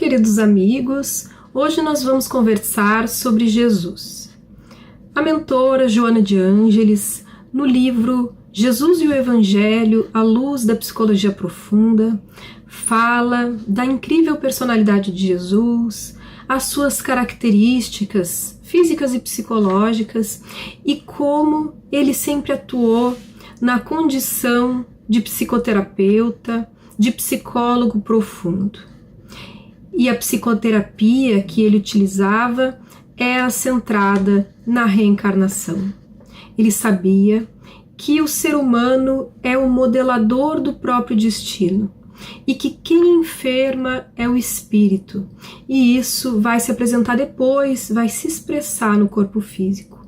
queridos amigos, hoje nós vamos conversar sobre Jesus. A mentora Joana de Ângeles, no livro Jesus e o Evangelho, à luz da psicologia profunda, fala da incrível personalidade de Jesus, as suas características físicas e psicológicas e como ele sempre atuou na condição de psicoterapeuta, de psicólogo profundo. E a psicoterapia que ele utilizava era centrada na reencarnação. Ele sabia que o ser humano é o modelador do próprio destino e que quem enferma é o espírito, e isso vai se apresentar depois, vai se expressar no corpo físico.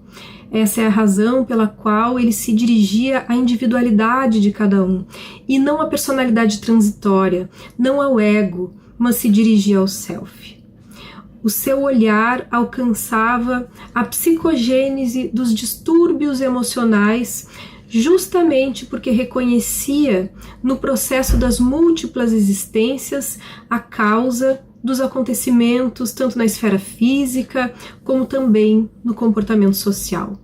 Essa é a razão pela qual ele se dirigia à individualidade de cada um, e não à personalidade transitória, não ao ego, mas se dirigia ao self. O seu olhar alcançava a psicogênese dos distúrbios emocionais, justamente porque reconhecia no processo das múltiplas existências a causa dos acontecimentos, tanto na esfera física, como também no comportamento social.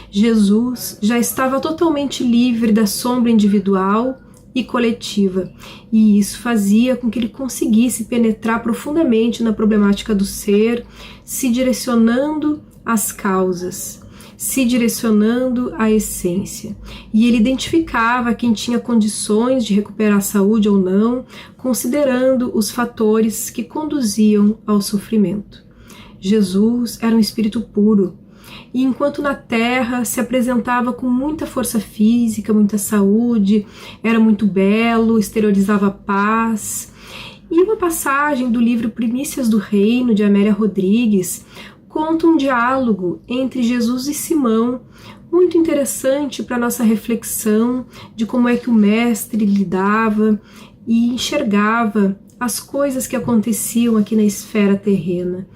Jesus já estava totalmente livre da sombra individual e coletiva, e isso fazia com que ele conseguisse penetrar profundamente na problemática do ser, se direcionando às causas, se direcionando à essência. E ele identificava quem tinha condições de recuperar a saúde ou não, considerando os fatores que conduziam ao sofrimento. Jesus era um espírito puro, e enquanto na Terra se apresentava com muita força física, muita saúde, era muito belo, exteriorizava paz. E uma passagem do livro Primícias do Reino, de Amélia Rodrigues, conta um diálogo entre Jesus e Simão, muito interessante para a nossa reflexão de como é que o mestre lidava e enxergava as coisas que aconteciam aqui na esfera terrena.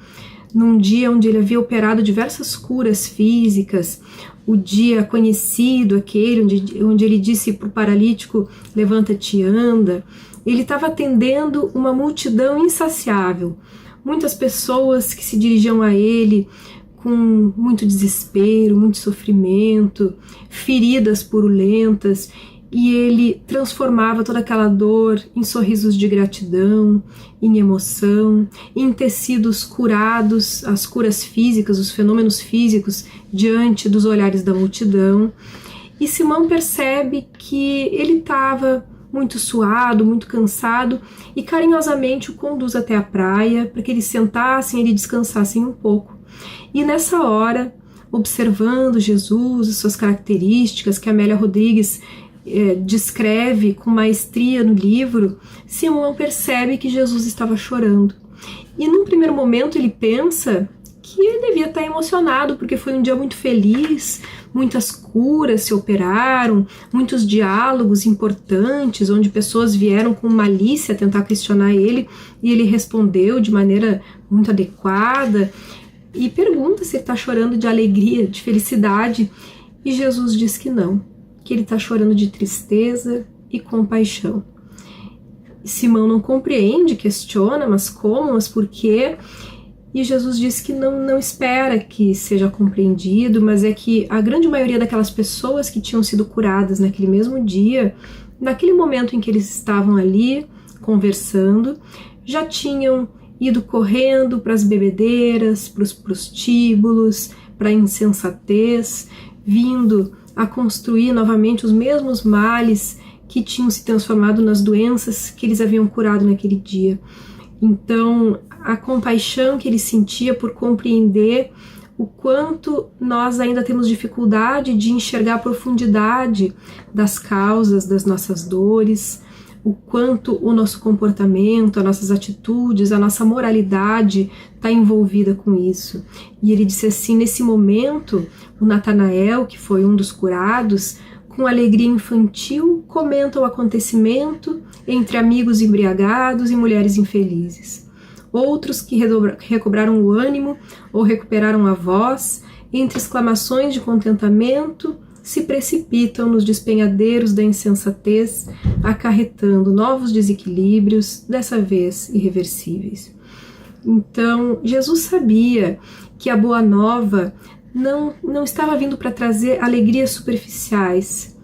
Num dia onde ele havia operado diversas curas físicas, o dia conhecido, aquele onde ele disse para o paralítico, levanta-te e anda, ele estava atendendo uma multidão insaciável, muitas pessoas que se dirigiam a ele com muito desespero, muito sofrimento, feridas purulentas, e ele transformava toda aquela dor em sorrisos de gratidão, em emoção, em tecidos curados, as curas físicas, os fenômenos físicos diante dos olhares da multidão. E Simão percebe que ele estava muito suado, muito cansado, e carinhosamente o conduz até a praia para que eles sentassem e eles descansassem um pouco. E nessa hora, observando Jesus e suas características que Amélia Rodrigues descreve com maestria no livro, Simão percebe que Jesus estava chorando. E num primeiro momento ele pensa que ele devia estar emocionado, porque foi um dia muito feliz, muitas curas se operaram, muitos diálogos importantes, onde pessoas vieram com malícia tentar questionar ele, e ele respondeu de maneira muito adequada, e pergunta se ele está chorando de alegria, de felicidade, e Jesus diz que não, que ele está chorando de tristeza e compaixão. Simão não compreende, questiona, mas como, mas por quê? E Jesus diz que não espera que seja compreendido, mas é que a grande maioria daquelas pessoas que tinham sido curadas naquele mesmo dia, naquele momento em que eles estavam ali conversando, já tinham ido correndo para as bebedeiras, para os prostíbulos, para a insensatez, vindo a construir novamente os mesmos males que tinham se transformado nas doenças que eles haviam curado naquele dia. Então, a compaixão que ele sentia por compreender o quanto nós ainda temos dificuldade de enxergar a profundidade das causas das nossas dores, o quanto o nosso comportamento, as nossas atitudes, a nossa moralidade está envolvida com isso. E ele disse assim, nesse momento, o Natanael, que foi um dos curados, com alegria infantil, comenta o acontecimento entre amigos embriagados e mulheres infelizes. Outros que recobraram o ânimo ou recuperaram a voz, entre exclamações de contentamento, se precipitam nos despenhadeiros da insensatez, acarretando novos desequilíbrios, dessa vez irreversíveis. Então, Jesus sabia que a boa nova não estava vindo para trazer alegrias superficiais,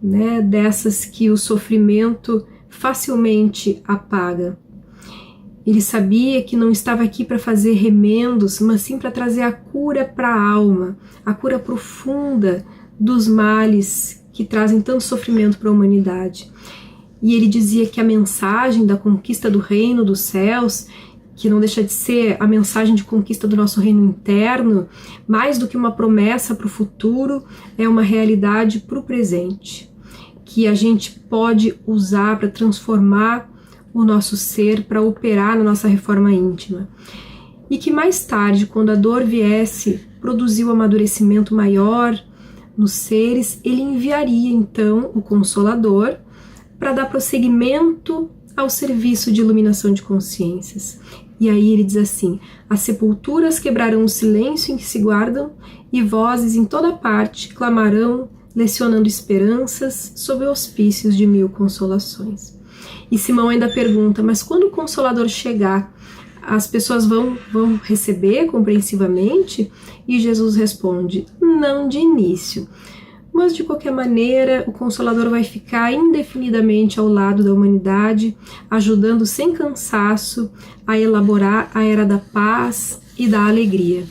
né, dessas que o sofrimento facilmente apaga. Ele sabia que não estava aqui para fazer remendos, mas sim para trazer a cura para a alma, a cura profunda dos males que trazem tanto sofrimento para a humanidade. E ele dizia que a mensagem da conquista do reino dos céus, que não deixa de ser a mensagem de conquista do nosso reino interno, mais do que uma promessa para o futuro, é uma realidade para o presente, que a gente pode usar para transformar o nosso ser, para operar na nossa reforma íntima. E que mais tarde, quando a dor viesse produzir o amadurecimento maior nos seres, ele enviaria então o Consolador para dar prosseguimento ao serviço de iluminação de consciências. E aí ele diz assim: as sepulturas quebrarão o silêncio em que se guardam, e vozes em toda parte clamarão, lecionando esperanças sob auspícios de 1000 consolações. E Simão ainda pergunta: mas quando o Consolador chegar, as pessoas vão receber compreensivamente? E Jesus responde: não de início, mas de qualquer maneira o Consolador vai ficar indefinidamente ao lado da humanidade, ajudando sem cansaço a elaborar a era da paz e da alegria,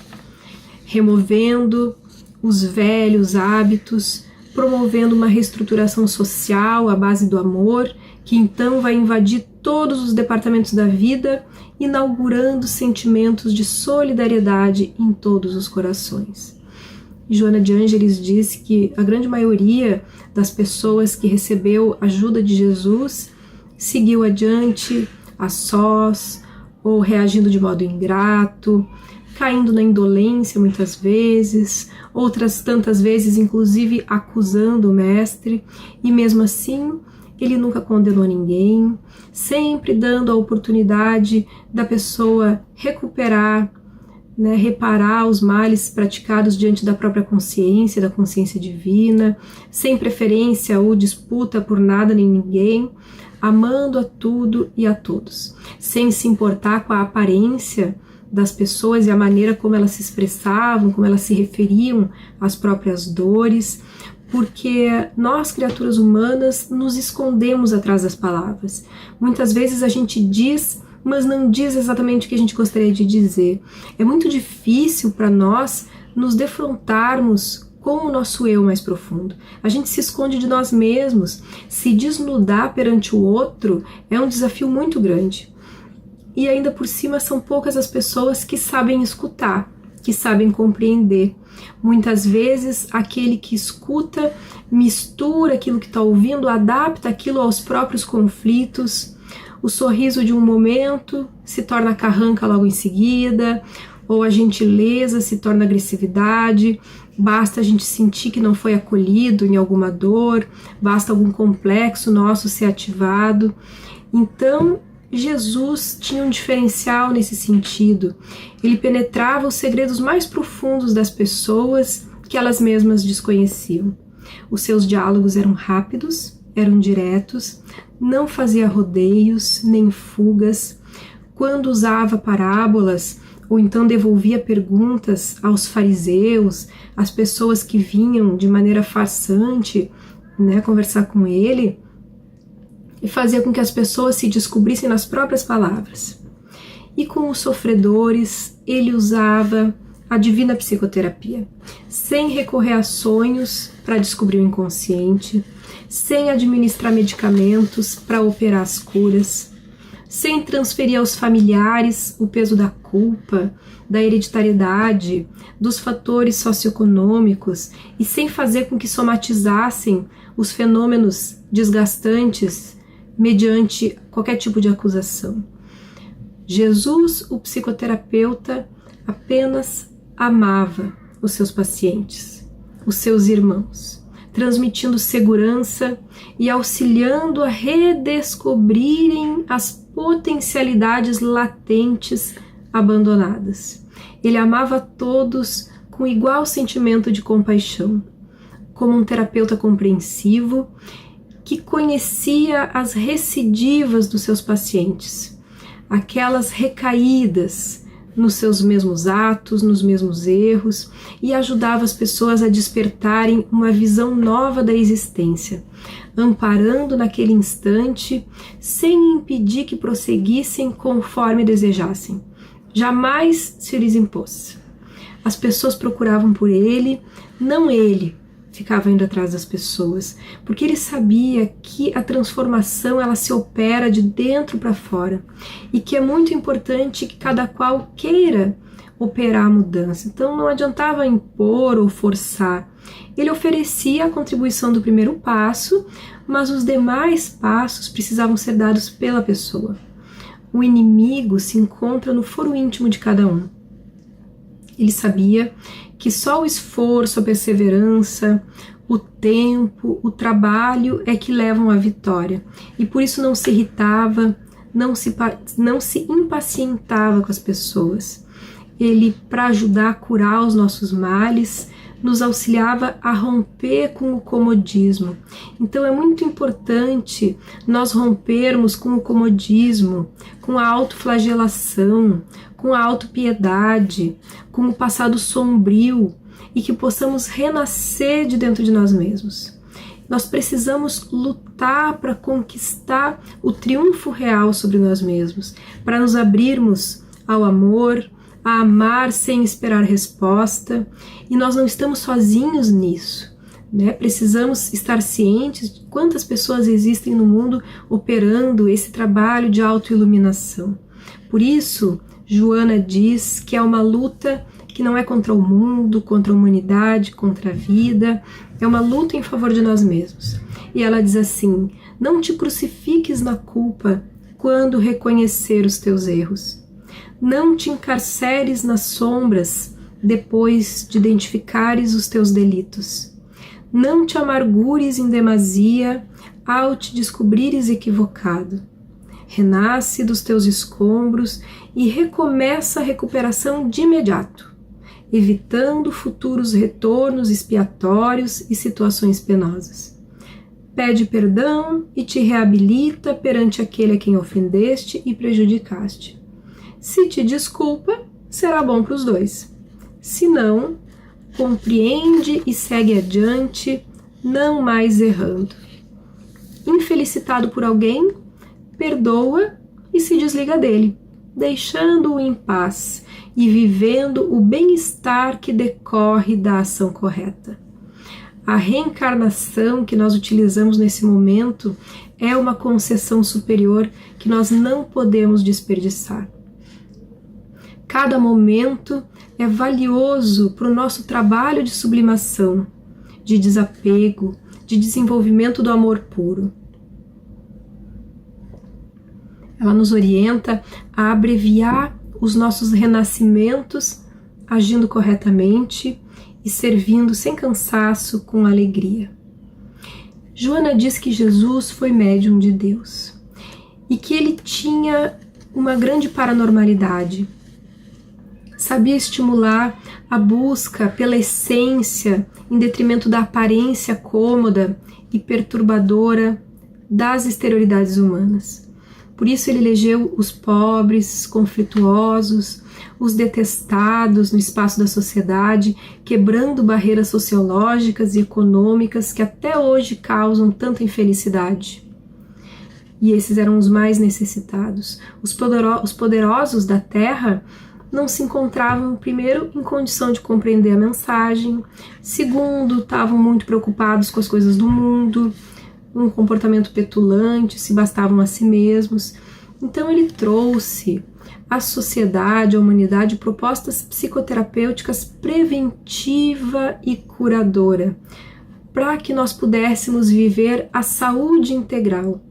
removendo os velhos hábitos, promovendo uma reestruturação social à base do amor, que então vai invadir todos os departamentos da vida, inaugurando sentimentos de solidariedade em todos os corações. Joana de Ângeles diz que a grande maioria das pessoas que recebeu ajuda de Jesus seguiu adiante a sós, ou reagindo de modo ingrato, caindo na indolência muitas vezes, outras tantas vezes inclusive acusando o mestre, e mesmo assim ele nunca condenou ninguém, sempre dando a oportunidade da pessoa recuperar, né, reparar os males praticados diante da própria consciência, da consciência divina, sem preferência ou disputa por nada nem ninguém, amando a tudo e a todos, sem se importar com a aparência das pessoas e a maneira como elas se expressavam, como elas se referiam às próprias dores, porque nós, criaturas humanas, nos escondemos atrás das palavras. Muitas vezes a gente diz, mas não diz exatamente o que a gente gostaria de dizer. É muito difícil para nós nos defrontarmos com o nosso eu mais profundo. A gente se esconde de nós mesmos. Se desnudar perante o outro é um desafio muito grande. E ainda por cima são poucas as pessoas que sabem escutar, que sabem compreender. Muitas vezes aquele que escuta mistura aquilo que está ouvindo, adapta aquilo aos próprios conflitos. O sorriso de um momento se torna carranca logo em seguida, ou a gentileza se torna agressividade. Basta a gente sentir que não foi acolhido em alguma dor, basta algum complexo nosso ser ativado. Então, Jesus tinha um diferencial nesse sentido. Ele penetrava os segredos mais profundos das pessoas que elas mesmas desconheciam. Os seus diálogos eram rápidos, eram diretos, não fazia rodeios nem fugas. Quando usava parábolas ou então devolvia perguntas aos fariseus, às pessoas que vinham de maneira farsante, né, conversar com ele, e fazia com que as pessoas se descobrissem nas próprias palavras. E com os sofredores, ele usava a divina psicoterapia, sem recorrer a sonhos para descobrir o inconsciente, sem administrar medicamentos para operar as curas, sem transferir aos familiares o peso da culpa, da hereditariedade, dos fatores socioeconômicos, e sem fazer com que somatizassem os fenômenos desgastantes mediante qualquer tipo de acusação. Jesus, o psicoterapeuta, apenas amava os seus pacientes, os seus irmãos, transmitindo segurança e auxiliando a redescobrirem as potencialidades latentes abandonadas. Ele amava a todos com igual sentimento de compaixão, como um terapeuta compreensivo que conhecia as recidivas dos seus pacientes, aquelas recaídas nos seus mesmos atos, nos mesmos erros, e ajudava as pessoas a despertarem uma visão nova da existência, amparando naquele instante, sem impedir que prosseguissem conforme desejassem. Jamais se lhes impôs. As pessoas procuravam por ele, não ele ficava indo atrás das pessoas, porque ele sabia que a transformação ela se opera de dentro para fora e que é muito importante que cada qual queira operar a mudança. Então não adiantava impor ou forçar. Ele oferecia a contribuição do primeiro passo, mas os demais passos precisavam ser dados pela pessoa. O inimigo se encontra no foro íntimo de cada um. Ele sabia que só o esforço, a perseverança, o tempo, o trabalho é que levam à vitória. E por isso não se irritava, não se impacientava com as pessoas. Ele, para ajudar a curar os nossos males, nos auxiliava a romper com o comodismo. Então é muito importante nós rompermos com o comodismo, com a autoflagelação, com a autopiedade, com o passado sombrio e que possamos renascer de dentro de nós mesmos. Nós precisamos lutar para conquistar o triunfo real sobre nós mesmos, para nos abrirmos ao amor, a amar sem esperar resposta, e nós não estamos sozinhos nisso, né? Precisamos estar cientes de quantas pessoas existem no mundo operando esse trabalho de autoiluminação. Por isso, Joana diz que é uma luta que não é contra o mundo, contra a humanidade, contra a vida, é uma luta em favor de nós mesmos. E ela diz assim: não te crucifiques na culpa quando reconhecer os teus erros. Não te encarceres nas sombras depois de identificares os teus delitos. Não te amargures em demasia ao te descobrires equivocado. Renasce dos teus escombros e recomeça a recuperação de imediato, evitando futuros retornos expiatórios e situações penosas. Pede perdão e te reabilita perante aquele a quem ofendeste e prejudicaste. Se te desculpa, será bom para os dois. Se não, compreende e segue adiante, não mais errando. Infelicitado por alguém, perdoa e se desliga dele, deixando-o em paz e vivendo o bem-estar que decorre da ação correta. A reencarnação que nós utilizamos nesse momento é uma concessão superior que nós não podemos desperdiçar. Cada momento é valioso para o nosso trabalho de sublimação, de desapego, de desenvolvimento do amor puro. Ela nos orienta a abreviar os nossos renascimentos, agindo corretamente e servindo sem cansaço, com alegria. Joana diz que Jesus foi médium de Deus e que ele tinha uma grande paranormalidade. Sabia estimular a busca pela essência em detrimento da aparência cômoda e perturbadora das exterioridades humanas. Por isso ele elegeu os pobres, conflituosos, os detestados no espaço da sociedade, quebrando barreiras sociológicas e econômicas que até hoje causam tanta infelicidade. E esses eram os mais necessitados. Os poderosos da terra não se encontravam, primeiro, em condição de compreender a mensagem, segundo, estavam muito preocupados com as coisas do mundo, um comportamento petulante, se bastavam a si mesmos. Então ele trouxe à sociedade, à humanidade, propostas psicoterapêuticas preventiva e curadora, para que nós pudéssemos viver a saúde integral,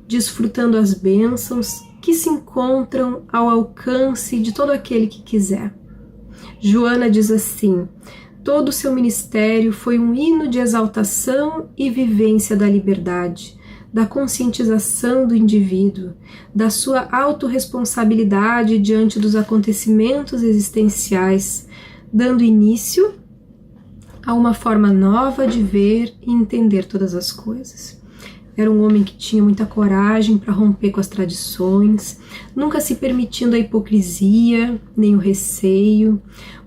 desfrutando as bênçãos que se encontram ao alcance de todo aquele que quiser. Joana diz assim: todo o seu ministério foi um hino de exaltação e vivência da liberdade, da conscientização do indivíduo, da sua autorresponsabilidade diante dos acontecimentos existenciais, dando início a uma forma nova de ver e entender todas as coisas. era um homem que tinha muita coragem para romper com as tradições, nunca se permitindo a hipocrisia, nem o receio,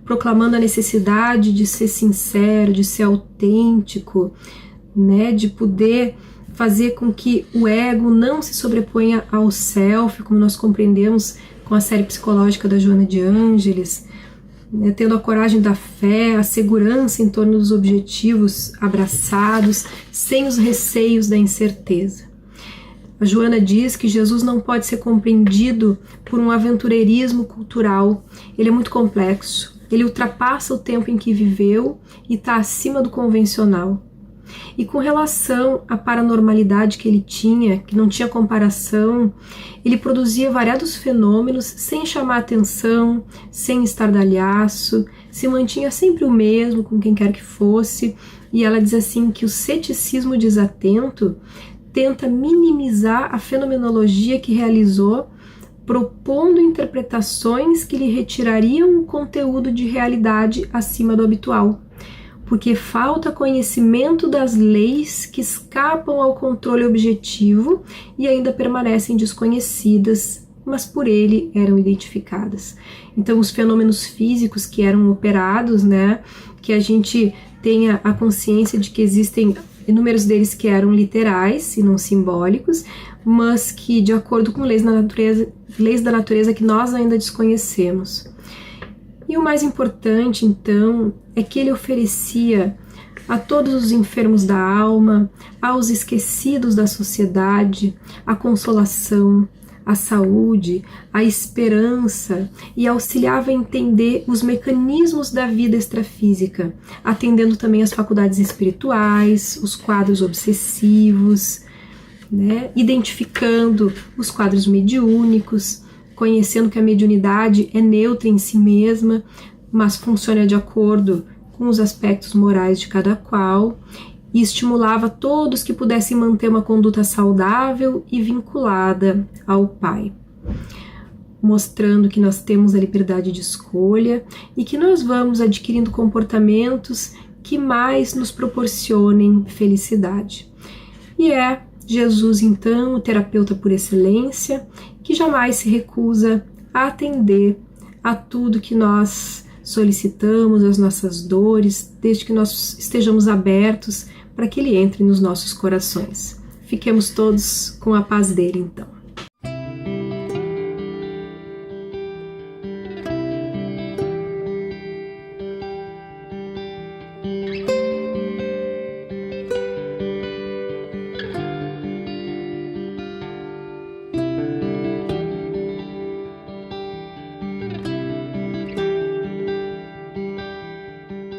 proclamando a necessidade de ser sincero, de ser autêntico, né, de poder fazer com que o ego não se sobreponha ao self, como nós compreendemos com a série psicológica da Joana de Ângeles, né, tendo a coragem da fé, a segurança em torno dos objetivos abraçados, sem os receios da incerteza. A Joana diz que Jesus não pode ser compreendido por um aventureirismo cultural, ele é muito complexo, ele ultrapassa o tempo em que viveu e está acima do convencional. E com relação à paranormalidade que ele tinha, que não tinha comparação, ele produzia variados fenômenos sem chamar atenção, sem estardalhaço, se mantinha sempre o mesmo com quem quer que fosse, e ela diz assim que o ceticismo desatento tenta minimizar a fenomenologia que realizou, propondo interpretações que lhe retirariam um conteúdo de realidade acima do habitual, porque falta conhecimento das leis que escapam ao controle objetivo e ainda permanecem desconhecidas, mas por ele eram identificadas. Então, os fenômenos físicos que eram operados, né, que a gente tenha a consciência de que existem inúmeros deles que eram literais e não simbólicos, mas que, de acordo com leis da natureza que nós ainda desconhecemos. E o mais importante, então, é que ele oferecia a todos os enfermos da alma, aos esquecidos da sociedade, a consolação, a saúde, a esperança, e auxiliava a entender os mecanismos da vida extrafísica, atendendo também as faculdades espirituais, os quadros obsessivos, né, identificando os quadros mediúnicos, conhecendo que a mediunidade é neutra em si mesma, mas funciona de acordo com os aspectos morais de cada qual, e estimulava todos que pudessem manter uma conduta saudável e vinculada ao Pai, mostrando que nós temos a liberdade de escolha e que nós vamos adquirindo comportamentos que mais nos proporcionem felicidade. E é Jesus, então, o terapeuta por excelência, que jamais se recusa a atender a tudo que nós solicitamos, as nossas dores, desde que nós estejamos abertos para que ele entre nos nossos corações. Fiquemos todos com a paz dele, então.